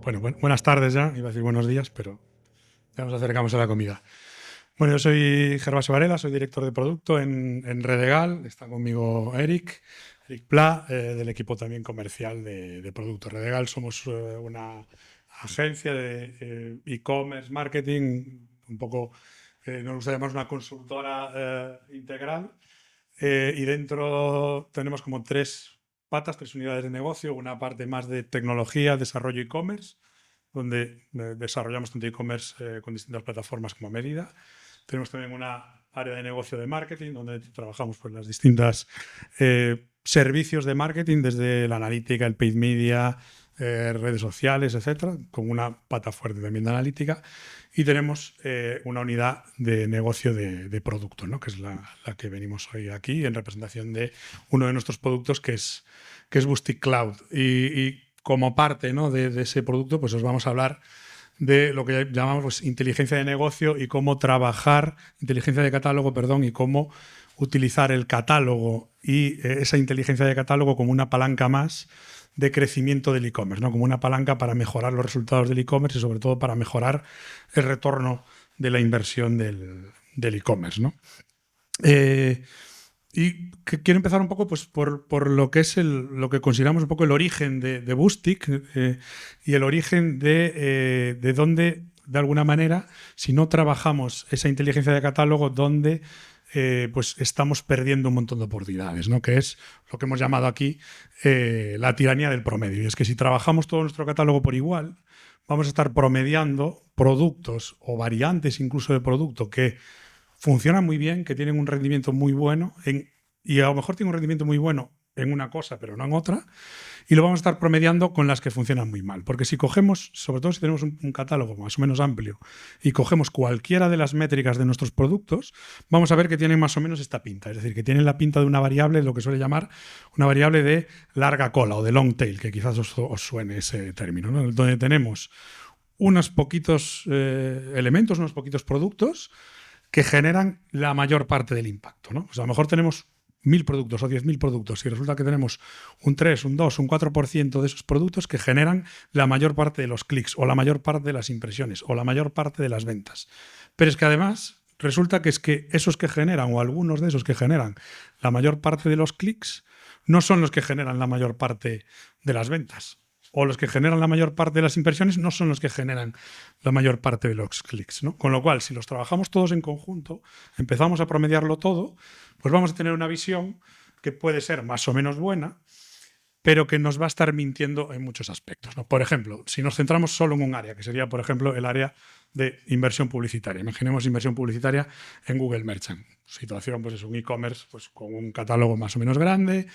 Bueno, buenas tardes ya, iba a decir buenos días, pero ya nos acercamos a la comida. Bueno, yo soy Gervasio Varela, soy director de producto en Redegal. Está conmigo Eric Pla, del equipo también comercial de producto. Redegal somos una agencia de e-commerce, marketing, un poco, nos gusta llamar una consultora integral. Y dentro tenemos como tres patas, tres unidades de negocio. Una parte más de tecnología, desarrollo e-commerce, donde desarrollamos tanto e-commerce con distintas plataformas como medida. Tenemos también una área de negocio de marketing, donde trabajamos pues, las distintas servicios de marketing, desde la analítica, el paid media, redes sociales, etcétera, con una pata fuerte también de analítica. Y tenemos una unidad de negocio de producto, ¿no? Que es la que venimos hoy aquí en representación de uno de nuestros productos, que es Boostic Cloud. Y como parte, ¿no?, de ese producto, pues os vamos a hablar de lo que llamamos pues, inteligencia de negocio y cómo trabajar, inteligencia de catálogo, perdón, y cómo utilizar el catálogo y esa inteligencia de catálogo como una palanca más de crecimiento del e-commerce, ¿no? Como una palanca para mejorar los resultados del e-commerce y sobre todo para mejorar el retorno de la inversión del e-commerce, ¿no? Y quiero empezar un poco pues, por lo que es lo que consideramos un poco el origen de Boostic y el origen de dónde, de alguna manera, si no trabajamos esa inteligencia de catálogo, donde pues estamos perdiendo un montón de oportunidades, ¿no? Que es lo que hemos llamado aquí la tiranía del promedio. Y es que si trabajamos todo nuestro catálogo por igual, vamos a estar promediando productos o variantes incluso de producto que funcionan muy bien, que tienen un rendimiento muy bueno y a lo mejor tienen un rendimiento muy bueno en una cosa, pero no en otra, y lo vamos a estar promediando con las que funcionan muy mal. Porque si cogemos, sobre todo si tenemos un catálogo más o menos amplio, y cogemos cualquiera de las métricas de nuestros productos, vamos a ver que tienen más o menos esta pinta. Es decir, que tienen la pinta de una variable, lo que suele llamar una variable de larga cola o de long tail, que quizás os suene ese término, ¿no? Donde tenemos unos poquitos elementos, unos poquitos productos que generan la mayor parte del impacto, ¿no? Pues a lo mejor tenemos 1.000 productos o 10.000 productos y resulta que tenemos un 3, un 2, un 4% de esos productos que generan la mayor parte de los clics o la mayor parte de las impresiones o la mayor parte de las ventas. Pero es que además resulta que es que esos que generan o algunos de esos que generan la mayor parte de los clics no son los que generan la mayor parte de las ventas. O los que generan la mayor parte de las impresiones no son los que generan la mayor parte de los clics, ¿no? Con lo cual, si los trabajamos todos en conjunto, empezamos a promediarlo todo, pues vamos a tener una visión que puede ser más o menos buena, pero que nos va a estar mintiendo en muchos aspectos, ¿no? Por ejemplo, si nos centramos solo en un área, que sería, por ejemplo, el área de inversión publicitaria. Imaginemos inversión publicitaria en Google Merchant. Situación, pues es un e-commerce pues, con un catálogo más o menos grande.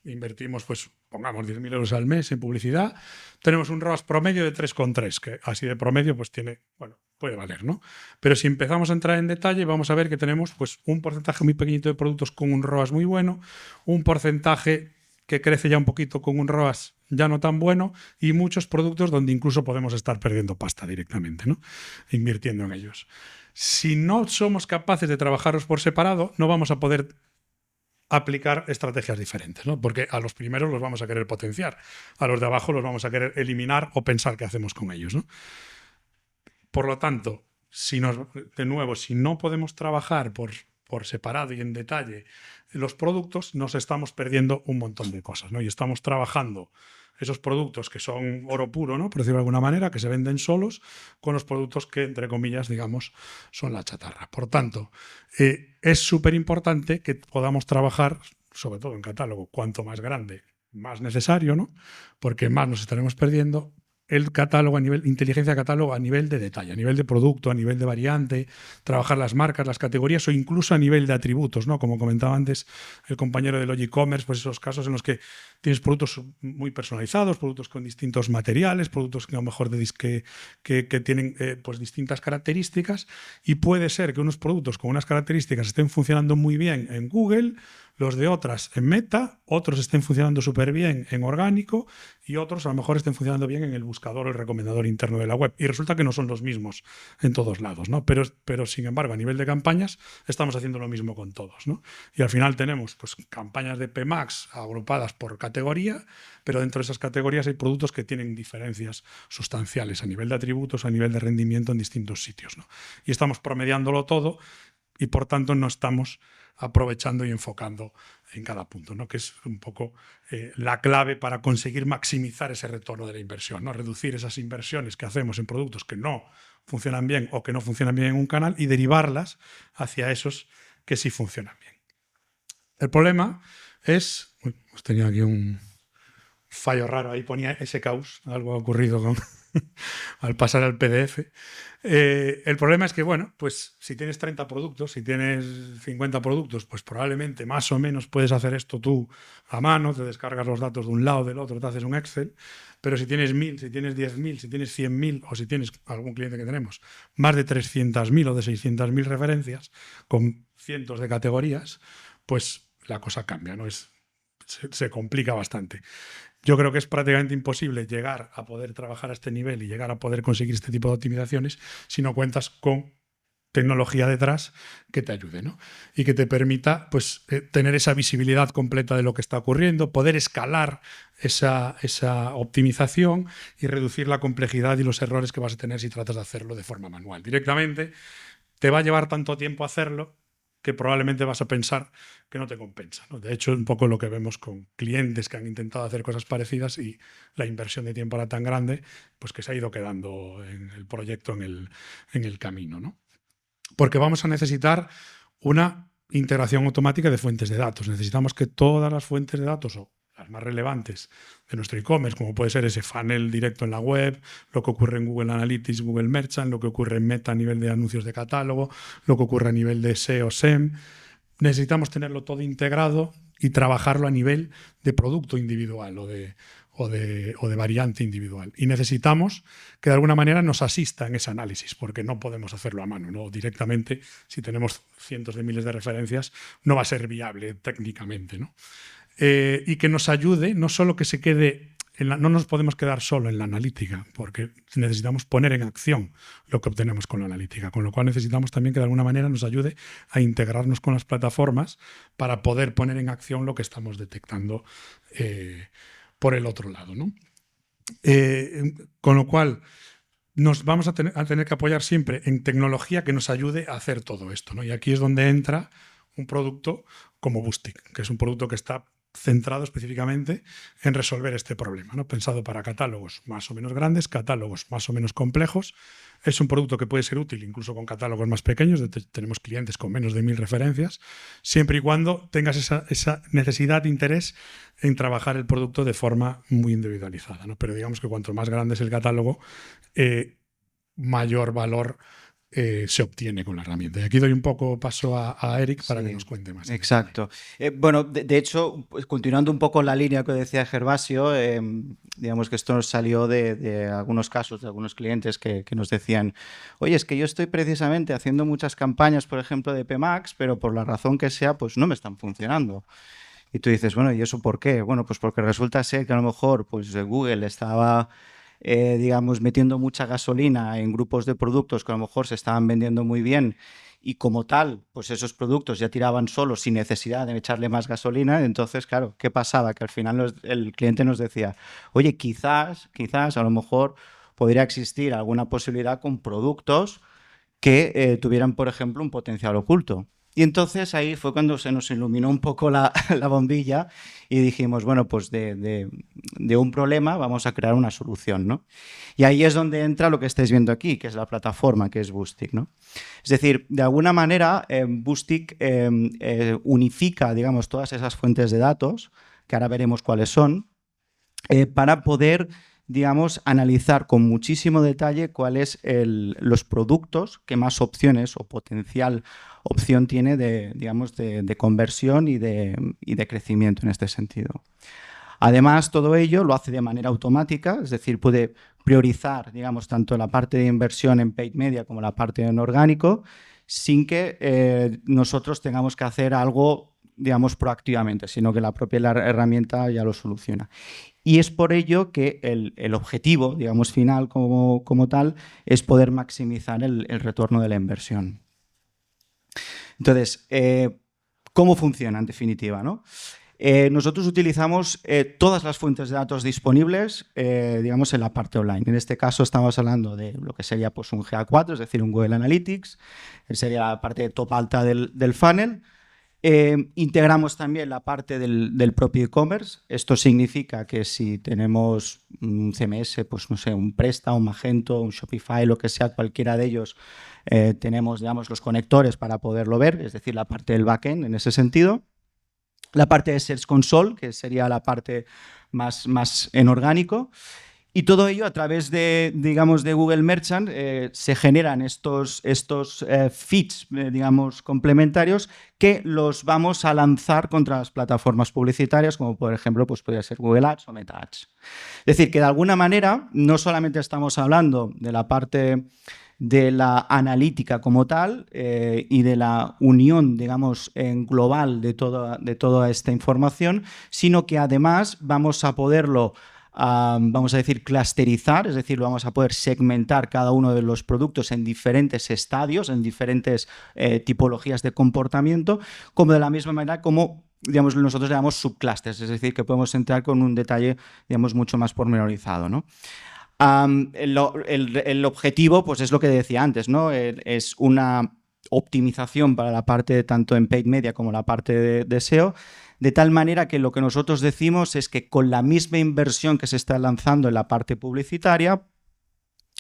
Invertimos, pues, pongamos 10.000 euros al mes en publicidad. Tenemos un ROAS promedio de 3,3, que así de promedio, pues tiene, bueno, puede valer, ¿no? Pero si empezamos a entrar en detalle, vamos a ver que tenemos, pues, un porcentaje muy pequeñito de productos con un ROAS muy bueno, un porcentaje que crece ya un poquito con un ROAS ya no tan bueno y muchos productos donde incluso podemos estar perdiendo pasta directamente, ¿no? Invirtiendo en ellos. Si no somos capaces de trabajarlos por separado, no vamos a poder aplicar estrategias diferentes, ¿no? Porque a los primeros los vamos a querer potenciar, a los de abajo los vamos a querer eliminar o pensar qué hacemos con ellos, ¿no? Por lo tanto, de nuevo, si no podemos trabajar por separado y en detalle los productos, nos estamos perdiendo un montón de cosas, ¿no? Y estamos trabajando esos productos que son oro puro, ¿no? Por decirlo de alguna manera, que se venden solos, con los productos que, entre comillas, digamos, son la chatarra. Por tanto, es súper importante que podamos trabajar, sobre todo en catálogo, cuanto más grande, más necesario, ¿no? Porque más nos estaremos perdiendo el catálogo a nivel, inteligencia de catálogo a nivel de detalle, a nivel de producto, a nivel de variante, trabajar las marcas, las categorías o incluso a nivel de atributos, ¿no? Como comentaba antes el compañero del e-commerce, pues esos casos en los que tienes productos muy personalizados, productos con distintos materiales, productos que a lo mejor que tienen pues distintas características y puede ser que unos productos con unas características estén funcionando muy bien en Google, los de otras en meta, otros estén funcionando súper bien en orgánico y otros a lo mejor estén funcionando bien en el buscador o el recomendador interno de la web. Y resulta que no son los mismos en todos lados, ¿no? Pero sin embargo, a nivel de campañas, estamos haciendo lo mismo con todos, ¿no? Y al final tenemos pues, campañas de PMax agrupadas por categoría, pero dentro de esas categorías hay productos que tienen diferencias sustanciales a nivel de atributos, a nivel de rendimiento en distintos sitios, ¿no? Y estamos promediándolo todo y por tanto no estamos aprovechando y enfocando en cada punto, ¿no? Que es un poco la clave para conseguir maximizar ese retorno de la inversión, ¿no? Reducir esas inversiones que hacemos en productos que no funcionan bien o que no funcionan bien en un canal y derivarlas hacia esos que sí funcionan bien. El problema es... Uy, hemos tenido aquí un fallo raro, ahí ponía ese caos, algo ha ocurrido con... al pasar al PDF. El problema es que, bueno, pues si tienes 30 productos, si tienes 50 productos, pues probablemente más o menos puedes hacer esto tú a mano, te descargas los datos de un lado, del otro, te haces un Excel, pero si tienes 1000, si tienes 10.000, si tienes 100.000 o si tienes algún cliente que tenemos más de 300.000 o de 600.000 referencias con cientos de categorías, pues la cosa cambia, ¿no? Se complica bastante. Yo creo que es prácticamente imposible llegar a poder trabajar a este nivel y llegar a poder conseguir este tipo de optimizaciones si no cuentas con tecnología detrás que te ayude, ¿no? Y que te permita pues, tener esa visibilidad completa de lo que está ocurriendo, poder escalar esa optimización y reducir la complejidad y los errores que vas a tener si tratas de hacerlo de forma manual. Directamente te va a llevar tanto tiempo hacerlo que probablemente vas a pensar que no te compensa, ¿no? De hecho, es un poco lo que vemos con clientes que han intentado hacer cosas parecidas y la inversión de tiempo era tan grande pues que se ha ido quedando en el proyecto en el camino, ¿no? Porque vamos a necesitar una integración automática de fuentes de datos. Necesitamos que todas las fuentes de datos o las más relevantes de nuestro e-commerce, como puede ser ese funnel directo en la web, lo que ocurre en Google Analytics, Google Merchant, lo que ocurre en Meta a nivel de anuncios de catálogo, lo que ocurre a nivel de SEO, SEM. Necesitamos tenerlo todo integrado y trabajarlo a nivel de producto individual o de variante individual. Y necesitamos que de alguna manera nos asista en ese análisis, porque no podemos hacerlo a mano, ¿no? Directamente, si tenemos cientos de miles de referencias, no va a ser viable técnicamente, ¿no? Y que nos ayude, no solo que se quede, no nos podemos quedar solo en la analítica, porque necesitamos poner en acción lo que obtenemos con la analítica, con lo cual necesitamos también que de alguna manera nos ayude a integrarnos con las plataformas para poder poner en acción lo que estamos detectando por el otro lado, ¿no? Con lo cual nos vamos a tener que apoyar siempre en tecnología que nos ayude a hacer todo esto, ¿no? Y aquí es donde entra un producto como Boostic, que es un producto que está centrado específicamente en resolver este problema, ¿no? Pensado para catálogos más o menos grandes, catálogos más o menos complejos. Es un producto que puede ser útil incluso con catálogos más pequeños. Tenemos clientes con menos de 1000 referencias, siempre y cuando tengas esa necesidad de interés en trabajar el producto de forma muy individualizada, ¿no? Pero digamos que cuanto más grande es el catálogo, mayor valor se obtiene con la herramienta. Y aquí doy un poco paso a Eric para que nos cuente más. Exacto. Bueno, de hecho, pues, continuando un poco la línea que decía Gervasio, digamos que esto nos salió de algunos casos, de algunos clientes que nos decían, oye, es que yo estoy precisamente haciendo muchas campañas, por ejemplo, de PMax, pero por la razón que sea, pues no me están funcionando. Y tú dices, bueno, ¿y eso por qué? Bueno, pues porque resulta ser que a lo mejor pues, Google estaba digamos, metiendo mucha gasolina en grupos de productos que a lo mejor se estaban vendiendo muy bien y como tal, pues esos productos ya tiraban solos sin necesidad de echarle más gasolina. Entonces, claro, ¿qué pasaba? Que al final el cliente nos decía, oye, quizás a lo mejor podría existir alguna posibilidad con productos que tuvieran, por ejemplo, un potencial oculto. Y entonces ahí fue cuando se nos iluminó un poco la bombilla y dijimos, bueno, pues de un problema vamos a crear una solución, ¿no? Y ahí es donde entra lo que estáis viendo aquí, que es la plataforma, que es Boostic, ¿no? Es decir, de alguna manera Boostic unifica, digamos, todas esas fuentes de datos, que ahora veremos cuáles son, para poder, digamos, analizar con muchísimo detalle cuáles los productos que más opciones o potencial opción tiene de, digamos, de conversión y de crecimiento en este sentido. Además, todo ello lo hace de manera automática, es decir, puede priorizar, digamos, tanto la parte de inversión en paid media como la parte en orgánico, sin que nosotros tengamos que hacer algo digamos, proactivamente, sino que la propia herramienta ya lo soluciona. Y es por ello que el objetivo, digamos, final como tal, es poder maximizar el retorno de la inversión. Entonces, ¿cómo funciona en definitiva, ¿no? Nosotros utilizamos todas las fuentes de datos disponibles, digamos, en la parte online. En este caso estamos hablando de lo que sería pues, un GA4, es decir, un Google Analytics, sería la parte top alta del funnel. Integramos también la parte del propio e-commerce. Esto significa que si tenemos un CMS, pues no sé, un Presta, un Magento, un Shopify, lo que sea, cualquiera de ellos, tenemos, digamos, los conectores para poderlo ver, es decir, la parte del backend en ese sentido. La parte de Search Console, que sería la parte más en orgánico. Y todo ello a través de, digamos, de Google Merchant se generan estos feeds, digamos, complementarios que los vamos a lanzar contra las plataformas publicitarias, como por ejemplo, pues podría ser Google Ads o Meta Ads. Es decir, que de alguna manera no solamente estamos hablando de la parte de la analítica como tal y de la unión, digamos, en global de toda esta información, sino que además vamos a poderlo vamos a decir, clusterizar, es decir, vamos a poder segmentar cada uno de los productos en diferentes estadios, en diferentes tipologías de comportamiento, como de la misma manera como, digamos, nosotros le damos subclusters, es decir, que podemos entrar con un detalle, digamos, mucho más pormenorizado, ¿no? El objetivo, pues es lo que decía antes, ¿no? Es una optimización para la parte tanto en paid media como la parte de SEO, de tal manera que lo que nosotros decimos es que con la misma inversión que se está lanzando en la parte publicitaria,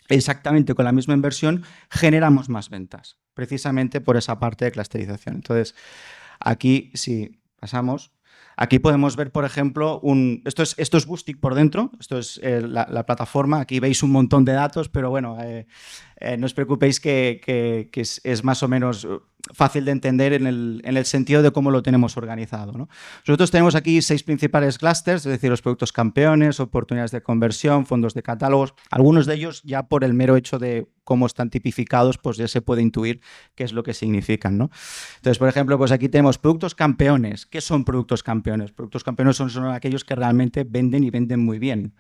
exactamente con la misma inversión, generamos más ventas, precisamente por esa parte de clusterización. Entonces, aquí, si pasamos, aquí podemos ver, por ejemplo, esto es Boostic por dentro, esto es la plataforma, aquí veis un montón de datos, pero bueno, no os preocupéis que es más o menos fácil de entender en el sentido de cómo lo tenemos organizado, ¿no? Nosotros tenemos aquí 6 principales clusters, es decir, los productos campeones, oportunidades de conversión, fondos de catálogos. Algunos de ellos ya por el mero hecho de cómo están tipificados, pues ya se puede intuir qué es lo que significan, ¿no? Entonces, por ejemplo, pues aquí tenemos productos campeones. ¿Qué son productos campeones? Productos campeones son aquellos que realmente venden y venden muy bien.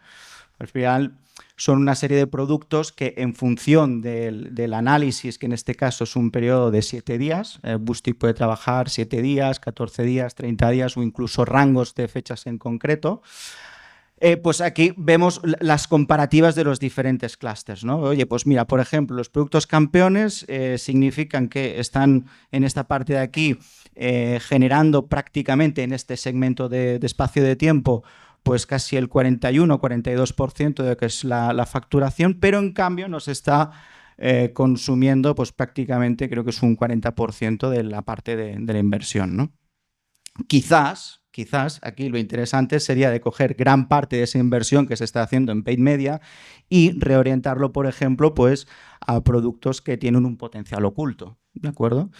Al final son una serie de productos que en función del análisis, que en este caso es un periodo de 7 días, Boostic puede trabajar 7 días, 14 días, 30 días o incluso rangos de fechas en concreto, pues aquí vemos las comparativas de los diferentes clústeres, ¿no? Oye, pues mira, por ejemplo, los productos campeones significan que están en esta parte de aquí generando prácticamente en este segmento de espacio de tiempo pues casi el 41-42% de lo que es la facturación, pero en cambio nos está consumiendo pues prácticamente creo que es un 40% de la parte de la inversión, ¿no? Quizás aquí lo interesante sería de coger gran parte de esa inversión que se está haciendo en paid media y reorientarlo, por ejemplo, pues a productos que tienen un potencial oculto, ¿de acuerdo?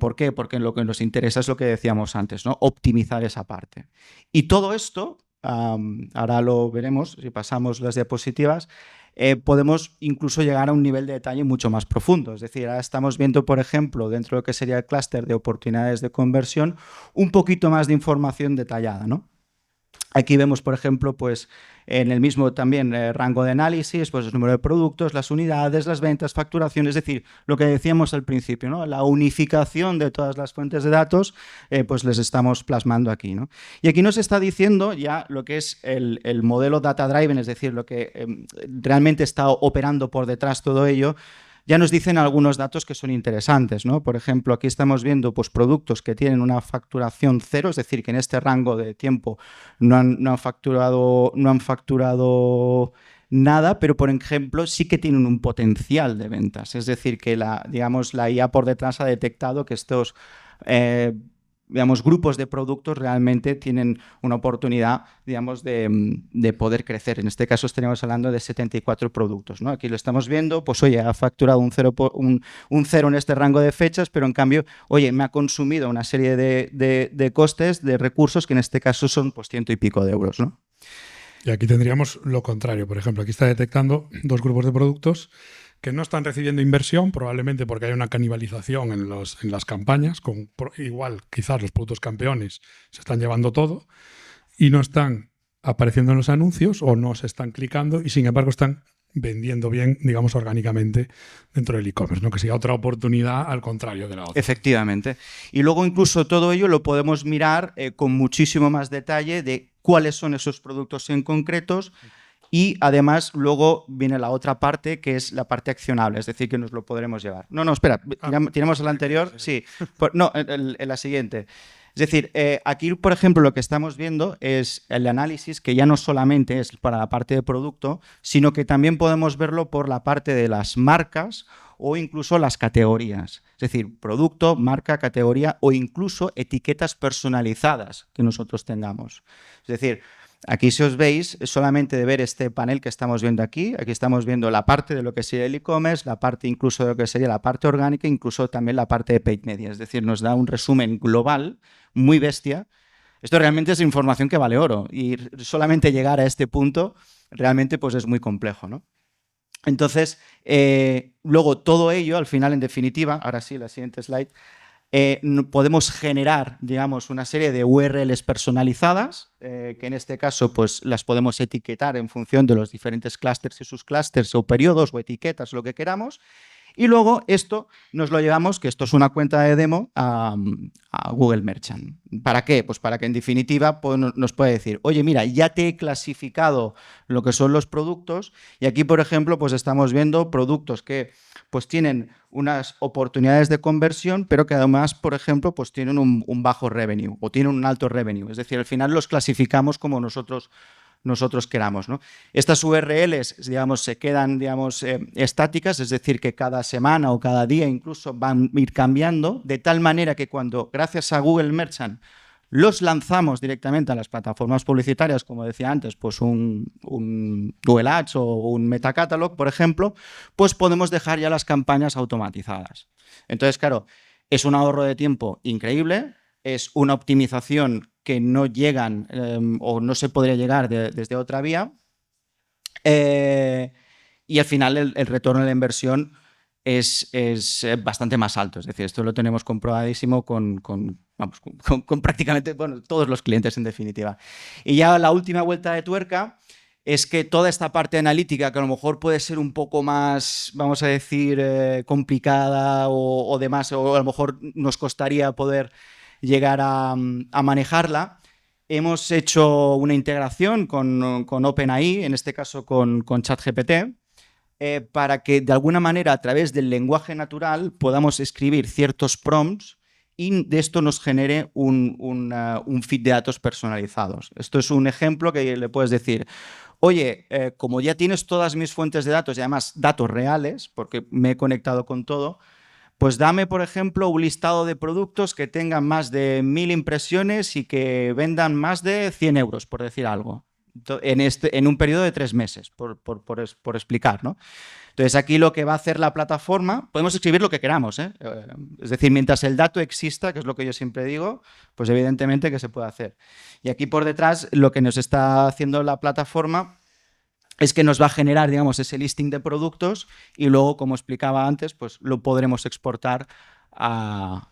¿Por qué? Porque lo que nos interesa es lo que decíamos antes, ¿no? Optimizar esa parte. Y todo esto, ahora lo veremos si pasamos las diapositivas, podemos incluso llegar a un nivel de detalle mucho más profundo. Es decir, ahora estamos viendo, por ejemplo, dentro de lo que sería el clúster de oportunidades de conversión, un poquito más de información detallada, ¿no? Aquí vemos, por ejemplo, pues en el mismo también rango de análisis, pues el número de productos, las unidades, las ventas, facturación, es decir, lo que decíamos al principio, ¿no? La unificación de todas las fuentes de datos, pues les estamos plasmando aquí, ¿no? Y aquí nos está diciendo ya lo que es el modelo data driven, es decir, lo que realmente está operando por detrás todo ello. Ya nos dicen algunos datos que son interesantes, ¿no? Por ejemplo, aquí estamos viendo pues, productos que tienen una facturación cero, es decir, que en este rango de tiempo no han facturado nada, pero por ejemplo sí que tienen un potencial de ventas. Es decir, que la IA por detrás ha detectado que estos grupos de productos realmente tienen una oportunidad, de poder crecer. En este caso estaríamos hablando de 74 productos, ¿no? Aquí lo estamos viendo, pues oye, ha facturado un cero en este rango de fechas, pero en cambio, oye, me ha consumido una serie de costes, de recursos, que en este caso son pues 100 y pico de euros, ¿no? Y aquí tendríamos lo contrario. Por ejemplo, aquí está detectando 2 grupos de productos que no están recibiendo inversión, probablemente porque hay una canibalización en las campañas, igual quizás los productos campeones se están llevando todo y no están apareciendo en los anuncios o no se están clicando y sin embargo están vendiendo bien, digamos, orgánicamente dentro del e-commerce, ¿no? Que sería otra oportunidad al contrario de la otra. Efectivamente. Y luego incluso todo ello lo podemos mirar con muchísimo más detalle de cuáles son esos productos en concretos. Y además luego viene la otra parte, que es la parte accionable, es decir, que nos lo podremos llevar. No, espera, tiramos a la anterior. Sí, no, en la siguiente. Es decir, aquí, por ejemplo, lo que estamos viendo es el análisis que ya no solamente es para la parte de producto, sino que también podemos verlo por la parte de las marcas o incluso las categorías. Es decir, producto, marca, categoría o incluso etiquetas personalizadas que nosotros tengamos. Es decir, aquí, si os veis, solamente de ver este panel que estamos viendo aquí estamos viendo la parte de lo que sería el e-commerce, la parte incluso de lo que sería la parte orgánica, incluso también la parte de paid media. Es decir, nos da un resumen global muy bestia. Esto realmente es información que vale oro y solamente llegar a este punto realmente pues es muy complejo, ¿no? Entonces, luego todo ello, al final, en definitiva, ahora sí, la siguiente slide, podemos generar, digamos, una serie de URLs personalizadas, que en este caso pues, las podemos etiquetar en función de los diferentes clústeres y subclústeres o periodos o etiquetas, lo que queramos. Y luego esto nos lo llevamos, que esto es una cuenta de demo, a Google Merchant. ¿Para qué? Pues para que en definitiva pues, nos pueda decir, oye, mira, ya te he clasificado lo que son los productos y aquí, por ejemplo, pues estamos viendo productos que pues tienen unas oportunidades de conversión, pero que además, por ejemplo, pues tienen un bajo revenue o tienen un alto revenue. Es decir, al final los clasificamos como nosotros queramos, ¿no? Estas URLs, digamos, se quedan, digamos, estáticas, es decir, que cada semana o cada día incluso van a ir cambiando, de tal manera que cuando, gracias a Google Merchant, los lanzamos directamente a las plataformas publicitarias, como decía antes, pues un Google Ads o un Metacatalog, por ejemplo, pues podemos dejar ya las campañas automatizadas. Entonces, claro, es un ahorro de tiempo increíble, es una optimización que no llegan o no se podría llegar desde otra vía y al final el retorno de la inversión es bastante más alto. Es decir, esto lo tenemos comprobadísimo con prácticamente todos los clientes en definitiva. Y ya la última vuelta de tuerca es que toda esta parte analítica, que a lo mejor puede ser un poco más, vamos a decir, complicada o demás, o a lo mejor nos costaría poder llegar a manejarla, hemos hecho una integración con OpenAI, en este caso con ChatGPT, para que de alguna manera a través del lenguaje natural podamos escribir ciertos prompts y de esto nos genere un feed de datos personalizados. Esto es un ejemplo que le puedes decir, oye, como ya tienes todas mis fuentes de datos y además datos reales, porque me he conectado con todo, pues dame, por ejemplo, un listado de productos que tengan más de 1000 impresiones y que vendan más de 100 euros, por decir algo, en un periodo de 3 meses, por explicar, ¿no? Entonces, aquí lo que va a hacer la plataforma, podemos escribir lo que queramos, ¿eh? Es decir, mientras el dato exista, que es lo que yo siempre digo, pues evidentemente que se puede hacer. Y aquí por detrás, lo que nos está haciendo la plataforma es que nos va a generar, digamos, ese listing de productos y luego, como explicaba antes, pues lo podremos exportar a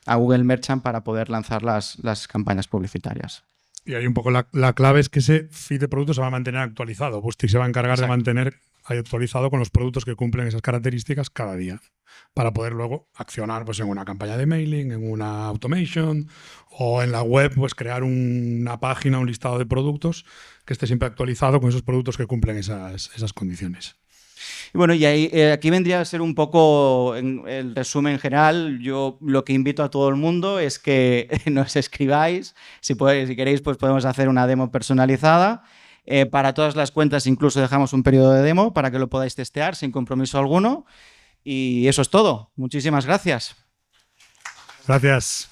Google Merchant para poder lanzar las campañas publicitarias. Y ahí un poco la clave es que ese feed de productos se va a mantener actualizado. Boostic se va a encargar de mantener actualizado con los productos que cumplen esas características cada día para poder luego accionar pues, en una campaña de mailing, en una automation o en la web pues crear una página, un listado de productos que esté siempre actualizado con esos productos que cumplen esas condiciones. Y bueno, y ahí, aquí vendría a ser un poco el resumen general. Yo lo que invito a todo el mundo es que nos escribáis. Si queréis, pues podemos hacer una demo personalizada. Para todas las cuentas incluso dejamos un periodo de demo para que lo podáis testear sin compromiso alguno. Y eso es todo. Muchísimas gracias. Gracias.